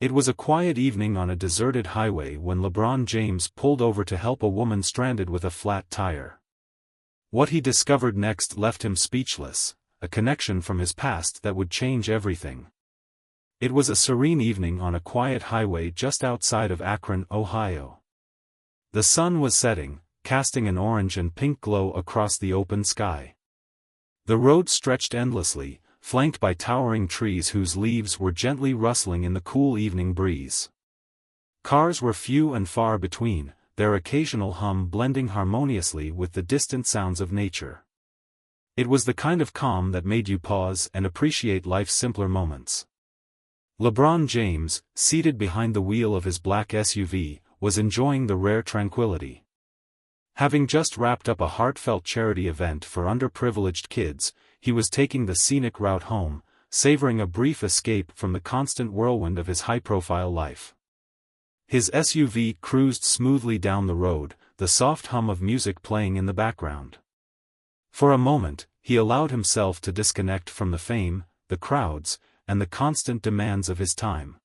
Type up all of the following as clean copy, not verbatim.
It was a quiet evening on a deserted highway when LeBron James pulled over to help a woman stranded with a flat tire. What he discovered next left him speechless, a connection from his past that would change everything. It was a serene evening on a quiet highway just outside of Akron, Ohio. The sun was setting, casting an orange and pink glow across the open sky. The road stretched endlessly, flanked by towering trees whose leaves were gently rustling in the cool evening breeze. Cars were few and far between, their occasional hum blending harmoniously with the distant sounds of nature. It was the kind of calm that made you pause and appreciate life's simpler moments. LeBron James, seated behind the wheel of his black SUV, was enjoying the rare tranquility. Having just wrapped up a heartfelt charity event for underprivileged kids, he was taking the scenic route home, savoring a brief escape from the constant whirlwind of his high-profile life. His SUV cruised smoothly down the road, the soft hum of music playing in the background. For a moment, he allowed himself to disconnect from the fame, the crowds, and the constant demands of his time.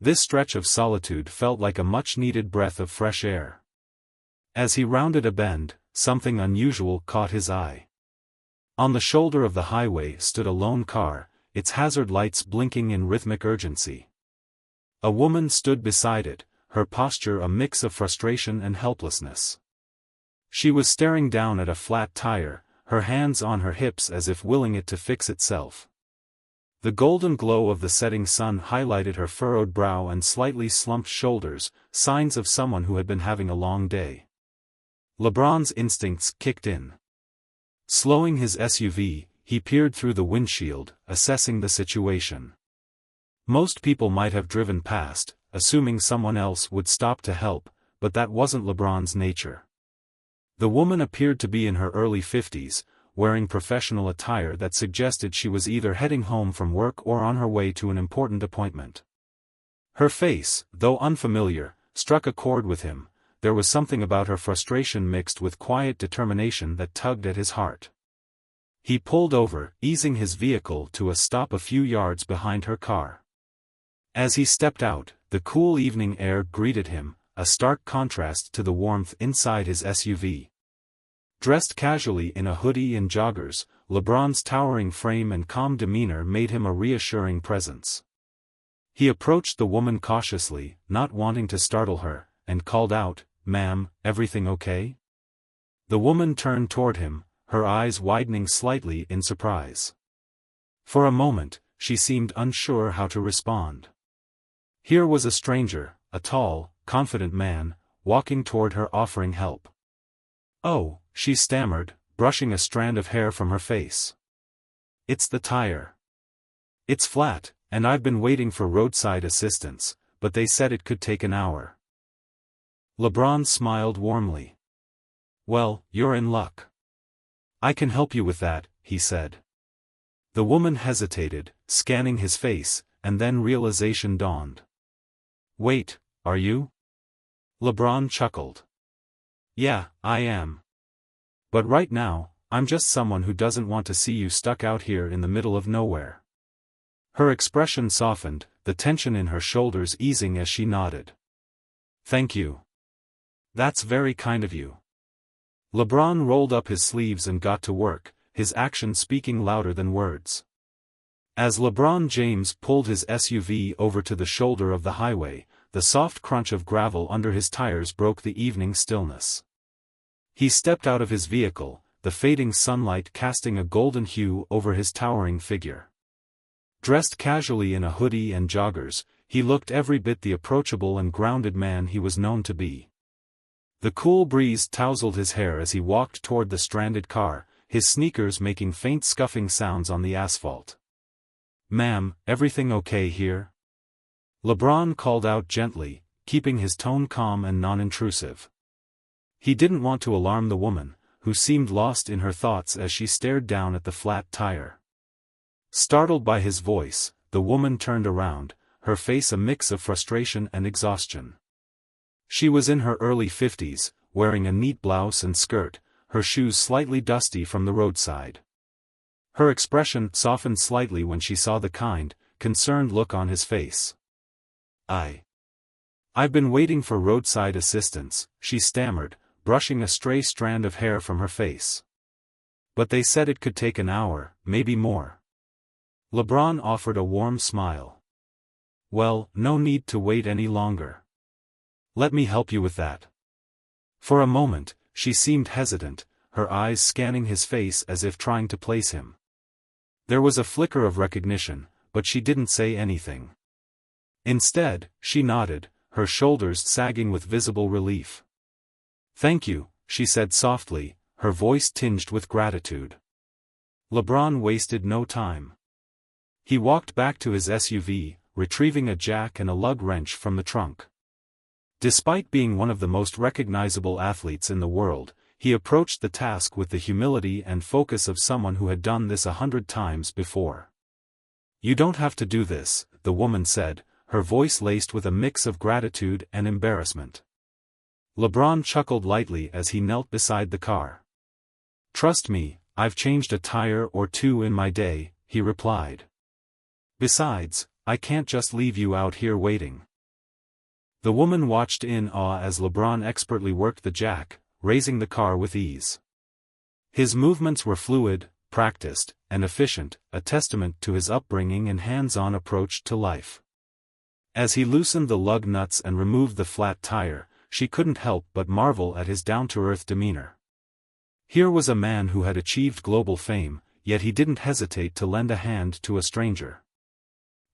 This stretch of solitude felt like a much-needed breath of fresh air. As he rounded a bend, something unusual caught his eye. On the shoulder of the highway stood a lone car, its hazard lights blinking in rhythmic urgency. A woman stood beside it, her posture a mix of frustration and helplessness. She was staring down at a flat tire, her hands on her hips as if willing it to fix itself. The golden glow of the setting sun highlighted her furrowed brow and slightly slumped shoulders, signs of someone who had been having a long day. LeBron's instincts kicked in. Slowing his SUV, he peered through the windshield, assessing the situation. Most people might have driven past, assuming someone else would stop to help, but that wasn't LeBron's nature. The woman appeared to be in her early 50s, wearing professional attire that suggested she was either heading home from work or on her way to an important appointment. Her face, though unfamiliar, struck a chord with him. There was something about her frustration mixed with quiet determination that tugged at his heart. He pulled over, easing his vehicle to a stop a few yards behind her car. As he stepped out, the cool evening air greeted him, a stark contrast to the warmth inside his SUV. Dressed casually in a hoodie and joggers, LeBron's towering frame and calm demeanor made him a reassuring presence. He approached the woman cautiously, not wanting to startle her, and called out, "Ma'am, everything okay?" The woman turned toward him, her eyes widening slightly in surprise. For a moment, she seemed unsure how to respond. Here was a stranger, a tall, confident man, walking toward her offering help. "Oh," she stammered, brushing a strand of hair from her face. "It's the tire. It's flat, and I've been waiting for roadside assistance, but they said it could take an hour." LeBron smiled warmly. "Well, you're in luck. I can help you with that," he said. The woman hesitated, scanning his face, and then realization dawned. "Wait, are you?" LeBron chuckled. "Yeah, I am. But right now, I'm just someone who doesn't want to see you stuck out here in the middle of nowhere." Her expression softened, the tension in her shoulders easing as she nodded. "Thank you. That's very kind of you." LeBron rolled up his sleeves and got to work, his actions speaking louder than words. As LeBron James pulled his SUV over to the shoulder of the highway, the soft crunch of gravel under his tires broke the evening stillness. He stepped out of his vehicle, the fading sunlight casting a golden hue over his towering figure. Dressed casually in a hoodie and joggers, he looked every bit the approachable and grounded man he was known to be. The cool breeze tousled his hair as he walked toward the stranded car, his sneakers making faint scuffing sounds on the asphalt. "Ma'am, everything okay here?" LeBron called out gently, keeping his tone calm and non-intrusive. He didn't want to alarm the woman, who seemed lost in her thoughts as she stared down at the flat tire. Startled by his voice, the woman turned around, her face a mix of frustration and exhaustion. She was in her early 50s, wearing a neat blouse and skirt, her shoes slightly dusty from the roadside. Her expression softened slightly when she saw the kind, concerned look on his face. I've been waiting for roadside assistance, she stammered, brushing a stray strand of hair from her face. But they said it could take an hour, maybe more. LeBron offered a warm smile. Well, no need to wait any longer. Let me help you with that. For a moment, she seemed hesitant, her eyes scanning his face as if trying to place him. There was a flicker of recognition, but she didn't say anything. Instead, she nodded, her shoulders sagging with visible relief. Thank you, she said softly, her voice tinged with gratitude. LeBron wasted no time. He walked back to his SUV, retrieving a jack and a lug wrench from the trunk. Despite being one of the most recognizable athletes in the world, he approached the task with the humility and focus of someone who had done this 100 times before. You don't have to do this, the woman said, her voice laced with a mix of gratitude and embarrassment. LeBron chuckled lightly as he knelt beside the car. Trust me, I've changed a tire or two in my day, he replied. Besides, I can't just leave you out here waiting. The woman watched in awe as LeBron expertly worked the jack, raising the car with ease. His movements were fluid, practiced, and efficient, a testament to his upbringing and hands-on approach to life. As he loosened the lug nuts and removed the flat tire, she couldn't help but marvel at his down-to-earth demeanor. Here was a man who had achieved global fame, yet he didn't hesitate to lend a hand to a stranger.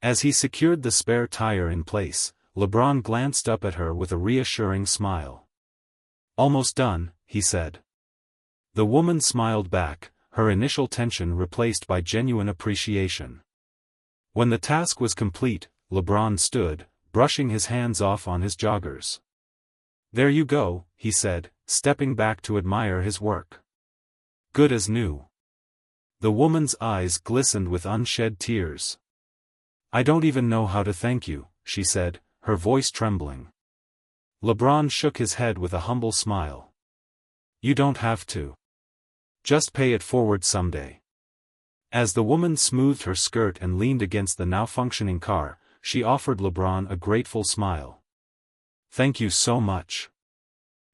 As he secured the spare tire in place, LeBron glanced up at her with a reassuring smile. Almost done, he said. The woman smiled back, her initial tension replaced by genuine appreciation. When the task was complete, LeBron stood, brushing his hands off on his joggers. There you go, he said, stepping back to admire his work. Good as new. The woman's eyes glistened with unshed tears. I don't even know how to thank you, she said, her voice trembling. LeBron shook his head with a humble smile. You don't have to. Just pay it forward someday. As the woman smoothed her skirt and leaned against the now-functioning car, she offered LeBron a grateful smile. Thank you so much.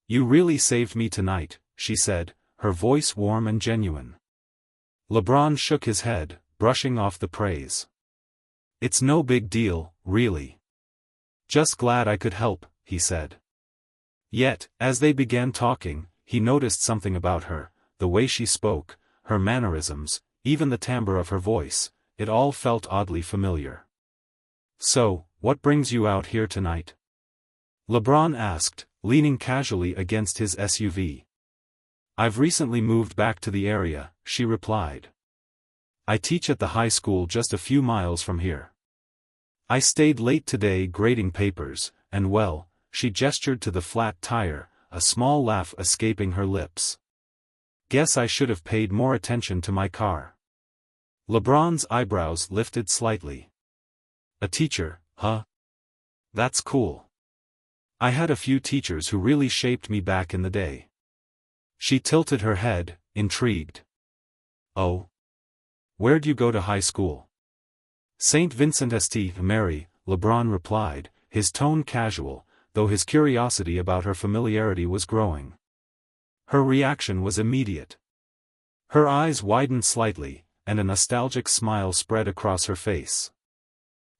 You really saved me tonight, she said, her voice warm and genuine. LeBron shook his head, brushing off the praise. It's no big deal, really. Just glad I could help, he said. Yet, as they began talking, he noticed something about her, the way she spoke, her mannerisms, even the timbre of her voice, it all felt oddly familiar. So, what brings you out here tonight? LeBron asked, leaning casually against his SUV. I've recently moved back to the area, she replied. I teach at the high school just a few miles from here. I stayed late today grading papers, and well, she gestured to the flat tire, a small laugh escaping her lips. Guess I should have paid more attention to my car. LeBron's eyebrows lifted slightly. A teacher, huh? That's cool. I had a few teachers who really shaped me back in the day. She tilted her head, intrigued. Oh? Where'd you go to high school? St. Vincent St. Mary, LeBron replied, his tone casual, though his curiosity about her familiarity was growing. Her reaction was immediate. Her eyes widened slightly, and a nostalgic smile spread across her face.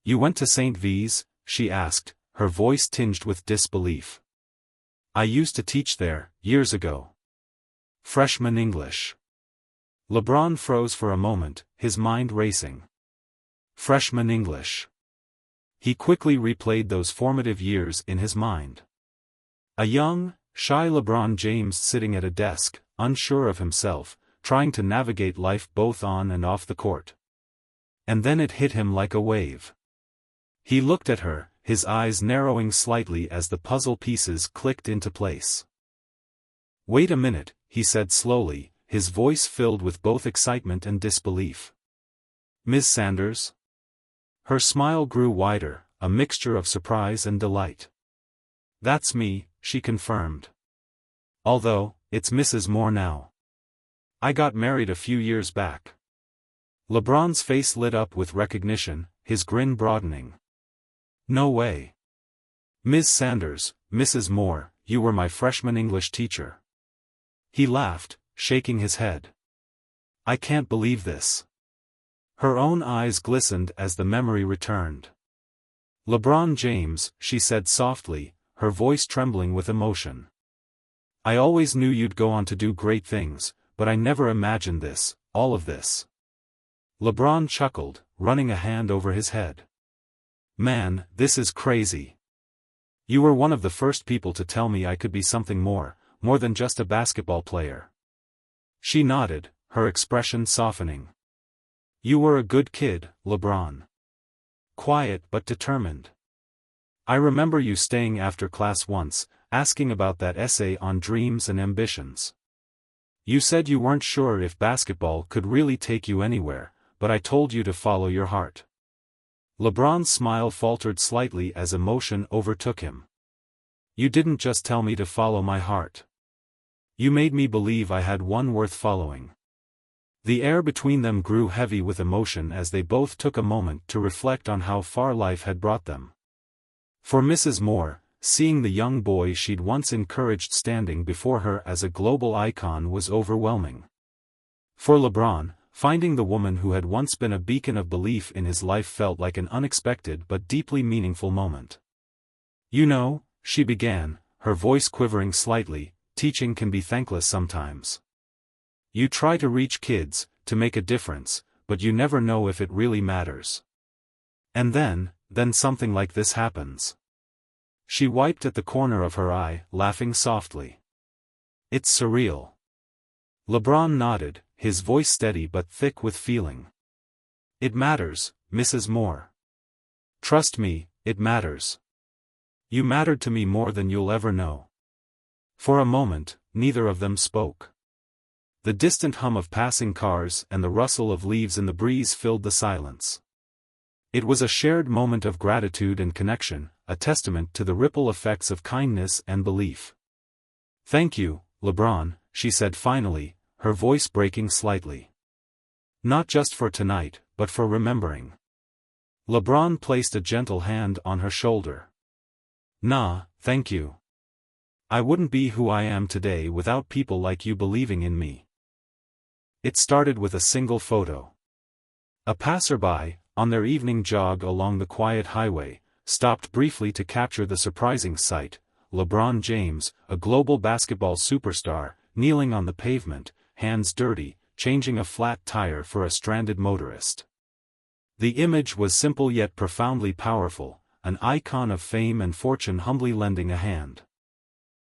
You went to St. V's? She asked, her voice tinged with disbelief. I used to teach there, years ago. Freshman English. LeBron froze for a moment, his mind racing. Freshman English. He quickly replayed those formative years in his mind. A young, shy LeBron James sitting at a desk, unsure of himself, trying to navigate life both on and off the court. And then it hit him like a wave. He looked at her, his eyes narrowing slightly as the puzzle pieces clicked into place. Wait a minute, he said slowly, his voice filled with both excitement and disbelief. Ms. Sanders? Her smile grew wider, a mixture of surprise and delight. That's me, she confirmed. Although, it's Mrs. Moore now. I got married a few years back. LeBron's face lit up with recognition, his grin broadening. No way. Ms. Sanders, Mrs. Moore, you were my freshman English teacher. He laughed, shaking his head. I can't believe this. Her own eyes glistened as the memory returned. LeBron James, she said softly, her voice trembling with emotion. I always knew you'd go on to do great things, but I never imagined this, all of this. LeBron chuckled, running a hand over his head. Man, this is crazy. You were one of the first people to tell me I could be something more than just a basketball player. She nodded, her expression softening. You were a good kid, LeBron. Quiet but determined. I remember you staying after class once, asking about that essay on dreams and ambitions. You said you weren't sure if basketball could really take you anywhere, but I told you to follow your heart. LeBron's smile faltered slightly as emotion overtook him. You didn't just tell me to follow my heart. You made me believe I had one worth following. The air between them grew heavy with emotion as they both took a moment to reflect on how far life had brought them. For Mrs. Moore, seeing the young boy she'd once encouraged standing before her as a global icon was overwhelming. For LeBron, finding the woman who had once been a beacon of belief in his life felt like an unexpected but deeply meaningful moment. You know, she began, her voice quivering slightly, teaching can be thankless sometimes. You try to reach kids, to make a difference, but you never know if it really matters. And then something like this happens. She wiped at the corner of her eye, laughing softly. It's surreal. LeBron nodded, his voice steady but thick with feeling. It matters, Mrs. Moore. Trust me, it matters. You mattered to me more than you'll ever know. For a moment, neither of them spoke. The distant hum of passing cars and the rustle of leaves in the breeze filled the silence. It was a shared moment of gratitude and connection, a testament to the ripple effects of kindness and belief. Thank you, LeBron, she said finally, her voice breaking slightly. Not just for tonight, but for remembering. LeBron placed a gentle hand on her shoulder. Nah, thank you. I wouldn't be who I am today without people like you believing in me. It started with a single photo. A passerby, on their evening jog along the quiet highway, stopped briefly to capture the surprising sight: LeBron James, a global basketball superstar, kneeling on the pavement, hands dirty, changing a flat tire for a stranded motorist. The image was simple yet profoundly powerful, an icon of fame and fortune humbly lending a hand.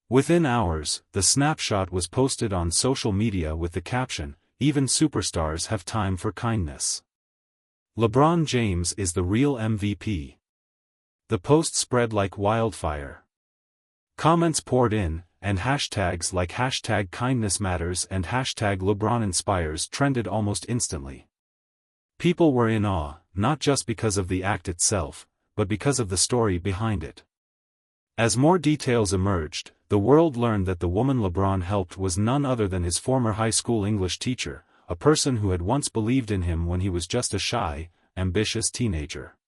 Within hours, the snapshot was posted on social media with the caption, "Even superstars have time for kindness. LeBron James is the real MVP." The post spread like wildfire. Comments poured in, and hashtags like #KindnessMatters and #LeBronInspires trended almost instantly. People were in awe, not just because of the act itself, but because of the story behind it. As more details emerged, the world learned that the woman LeBron helped was none other than his former high school English teacher, a person who had once believed in him when he was just a shy, ambitious teenager.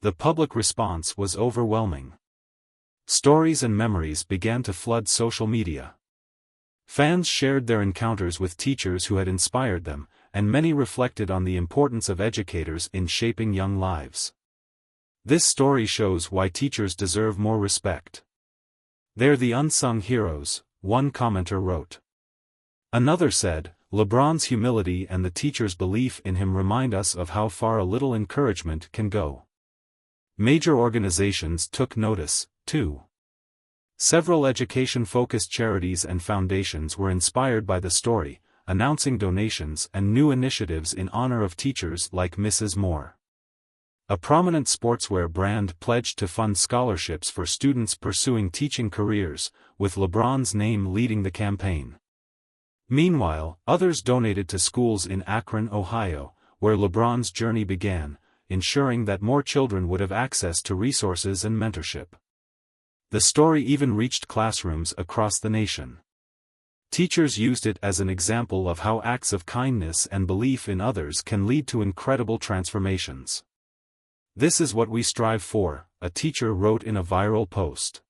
The public response was overwhelming. Stories and memories began to flood social media. Fans shared their encounters with teachers who had inspired them, and many reflected on the importance of educators in shaping young lives. This story shows why teachers deserve more respect. They're the unsung heroes, one commenter wrote. Another said, LeBron's humility and the teacher's belief in him remind us of how far a little encouragement can go. Major organizations took notice, too. Several education-focused charities and foundations were inspired by the story, announcing donations and new initiatives in honor of teachers like Mrs. Moore. A prominent sportswear brand pledged to fund scholarships for students pursuing teaching careers, with LeBron's name leading the campaign. Meanwhile, others donated to schools in Akron, Ohio, where LeBron's journey began, ensuring that more children would have access to resources and mentorship. The story even reached classrooms across the nation. Teachers used it as an example of how acts of kindness and belief in others can lead to incredible transformations. This is what we strive for, a teacher wrote in a viral post.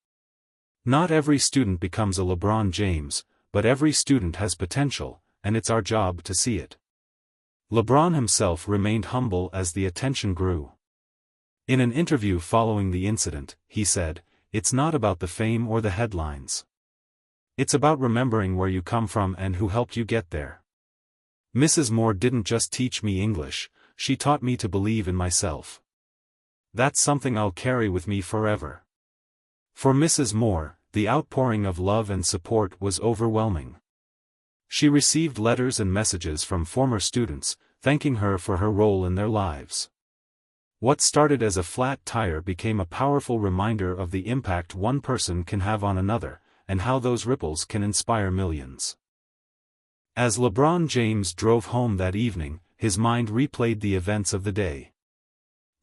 Not every student becomes a LeBron James, but every student has potential, and it's our job to see it. LeBron himself remained humble as the attention grew. In an interview following the incident, he said, "It's not about the fame or the headlines. It's about remembering where you come from and who helped you get there. Mrs. Moore didn't just teach me English, she taught me to believe in myself. That's something I'll carry with me forever." For Mrs. Moore, the outpouring of love and support was overwhelming. She received letters and messages from former students, thanking her for her role in their lives. What started as a flat tire became a powerful reminder of the impact one person can have on another, and how those ripples can inspire millions. As LeBron James drove home that evening, his mind replayed the events of the day.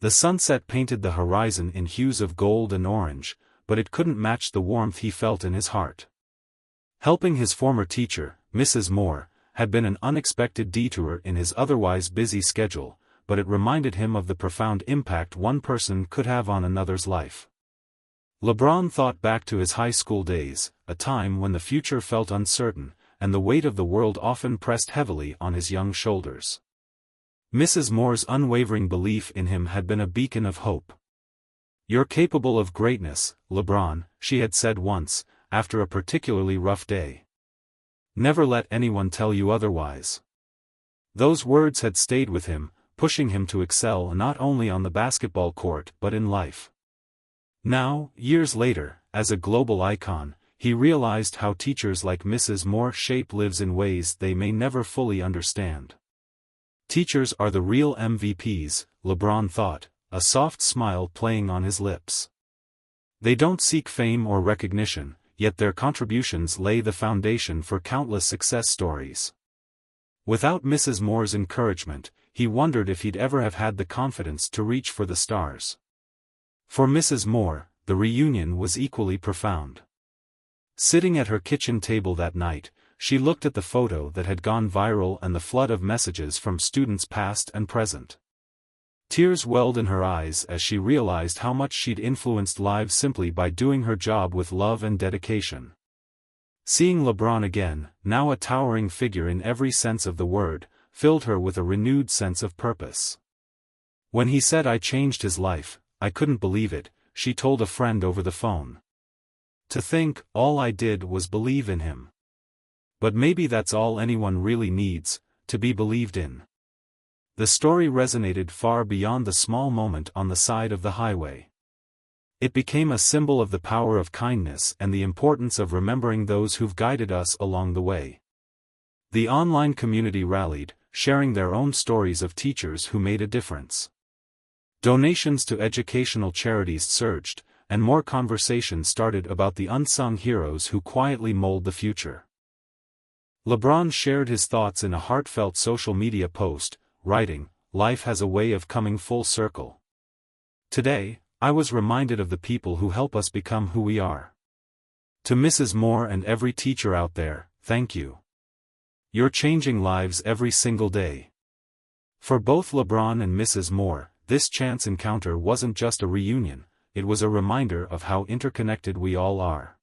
The sunset painted the horizon in hues of gold and orange, but it couldn't match the warmth he felt in his heart. Helping his former teacher, Mrs. Moore, had been an unexpected detour in his otherwise busy schedule, but it reminded him of the profound impact one person could have on another's life. LeBron thought back to his high school days, a time when the future felt uncertain, and the weight of the world often pressed heavily on his young shoulders. Mrs. Moore's unwavering belief in him had been a beacon of hope. "You're capable of greatness, LeBron," she had said once, after a particularly rough day. "Never let anyone tell you otherwise." Those words had stayed with him, pushing him to excel not only on the basketball court but in life. Now, years later, as a global icon, he realized how teachers like Mrs. Moore shape lives in ways they may never fully understand. Teachers are the real MVPs, LeBron thought, a soft smile playing on his lips. They don't seek fame or recognition, yet their contributions lay the foundation for countless success stories. Without Mrs. Moore's encouragement, he wondered if he'd ever have had the confidence to reach for the stars. For Mrs. Moore, the reunion was equally profound. Sitting at her kitchen table that night, she looked at the photo that had gone viral and the flood of messages from students past and present. Tears welled in her eyes as she realized how much she'd influenced lives simply by doing her job with love and dedication. Seeing LeBron again, now a towering figure in every sense of the word, filled her with a renewed sense of purpose. "When he said I changed his life, I couldn't believe it," she told a friend over the phone. "To think, all I did was believe in him. But maybe that's all anyone really needs, to be believed in." The story resonated far beyond the small moment on the side of the highway. It became a symbol of the power of kindness and the importance of remembering those who've guided us along the way. The online community rallied, sharing their own stories of teachers who made a difference. Donations to educational charities surged, and more conversation started about the unsung heroes who quietly mold the future. LeBron shared his thoughts in a heartfelt social media post, writing, "Life has a way of coming full circle. Today, I was reminded of the people who help us become who we are. To Mrs. Moore and every teacher out there, thank you. You're changing lives every single day." For both LeBron and Mrs. Moore, this chance encounter wasn't just a reunion, it was a reminder of how interconnected we all are.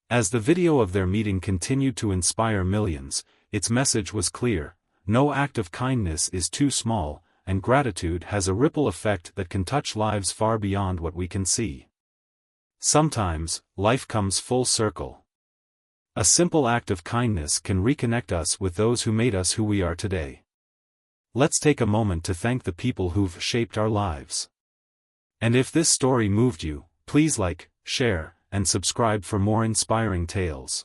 As the video of their meeting continued to inspire millions, its message was clear: no act of kindness is too small, and gratitude has a ripple effect that can touch lives far beyond what we can see. Sometimes, life comes full circle. A simple act of kindness can reconnect us with those who made us who we are today. Let's take a moment to thank the people who've shaped our lives. And if this story moved you, please like, share, and subscribe for more inspiring tales.